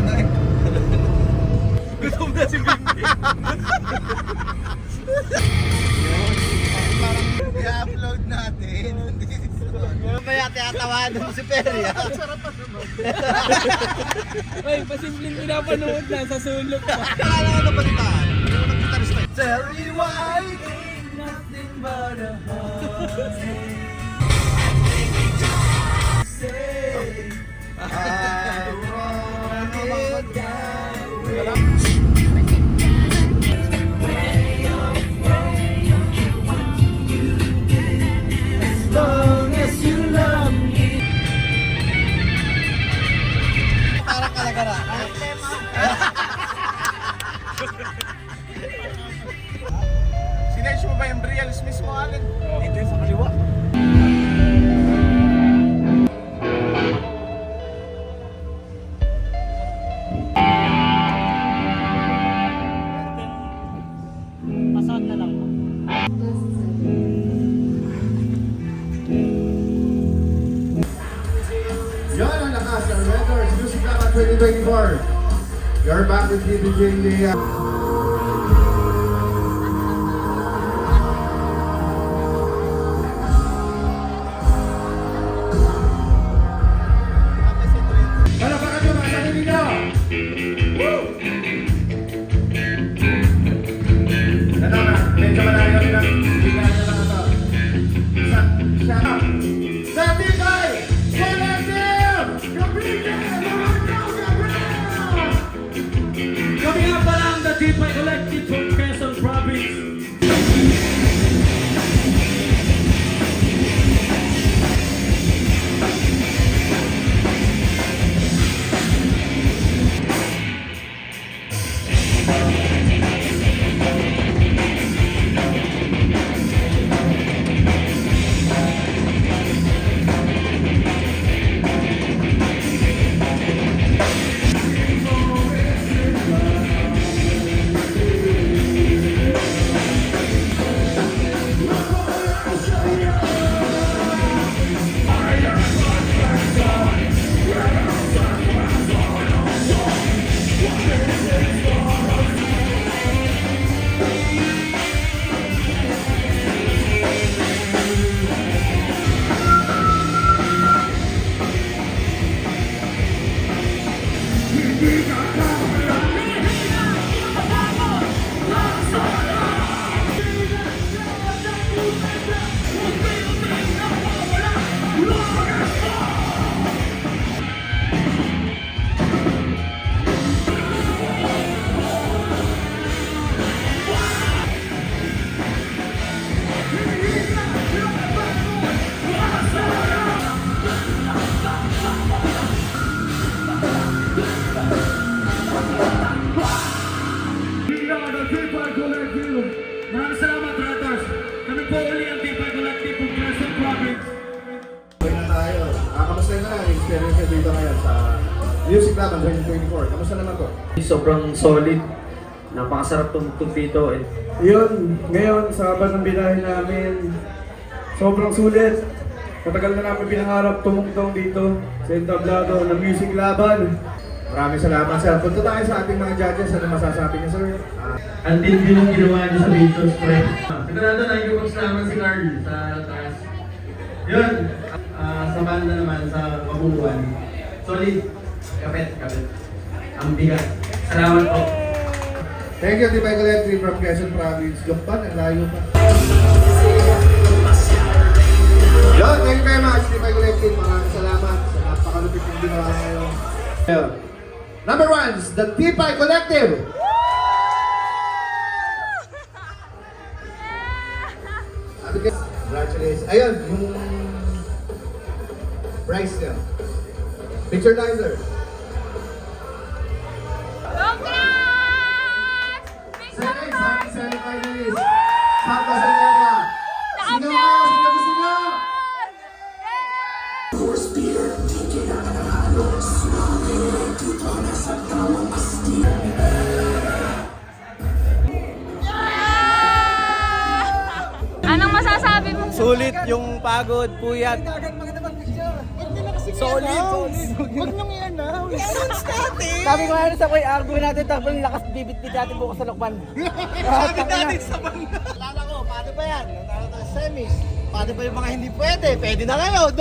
na eh. Gutom na si Bimbi. Parang i-upload natin. Mamaya tiyatawanan mo si Perry. Sarap pa naman. Ay, pasimpleng pinapanood na sa sulok pa. Kaya ano balitaan? Nag-guitarist tayo. Tell me why ain't nothing but a heartache. Say I want it down. As long as you love me. Parang kalagara. Sinerge mo ba yung reals mismo, Allen? Ito yung sa kaliwa. Pasok na lang po. Yan ang lakas ng Records Music Laban 2024. You're back with me, DJ Lea. Palapakan nyo mga sarili nyo! Woo! Ano na, medyo malayo lang. Bigyan nyo lang ito. Siya na. Sa Bigay! Collective! Kami nga pala ang The Tipay Collective from Quezon Province. Maraming salamat, Ratas. Kami po uli ang Tipay Collective from Quezon Province. Okay na tayo. Kamusta na lang ang experience nyo dito ngayon sa Music Laban 2024? Kamusta naman to? Sobrang solid. Napakasarap tumugtog dito. Yun, ngayon sa bandang binahe namin, sobrang sulit. Matagal na namin pinangarap tumugtog dito sa entablado ng Music Laban. Maraming salamat, sir. Punta tayo sa ating mga judges. Ano masasabi niyo, sir? Ang din yung ginawa niyo sa Beatles Prep. Sigurado na yung naman si Carl sa taas. Yun, sa banda naman, sa mabubuan. Solid. Kapit. Ang bigat. Salamat po. Thank you, Tipay Collective from Quezon Province. Gampan, ang layo pa. Yon, thank you very much, Tipay Collective. Maraming salamat sa napakalupit ng ginawa ngayon. Number one, the Tipay Collective. Congratulations. Ayun, yung prize niya. Picture tayo, sir. Second, semi-finalist. Santos Alera. Sino gusto nyo? Anong masasabi mo? Sulit yung pagod, puyat. Solid. Huwag niyong i-announce. I-announce natin. Sabi ko nga sa Kuya Argo natin, tapos lakas bibit-bit natin bukas sa Lokban. Sabi natin sa banda. Alala ko, paano ba yan? Semis. Paano ba yung mga hindi pwede? Pwede na ngayon.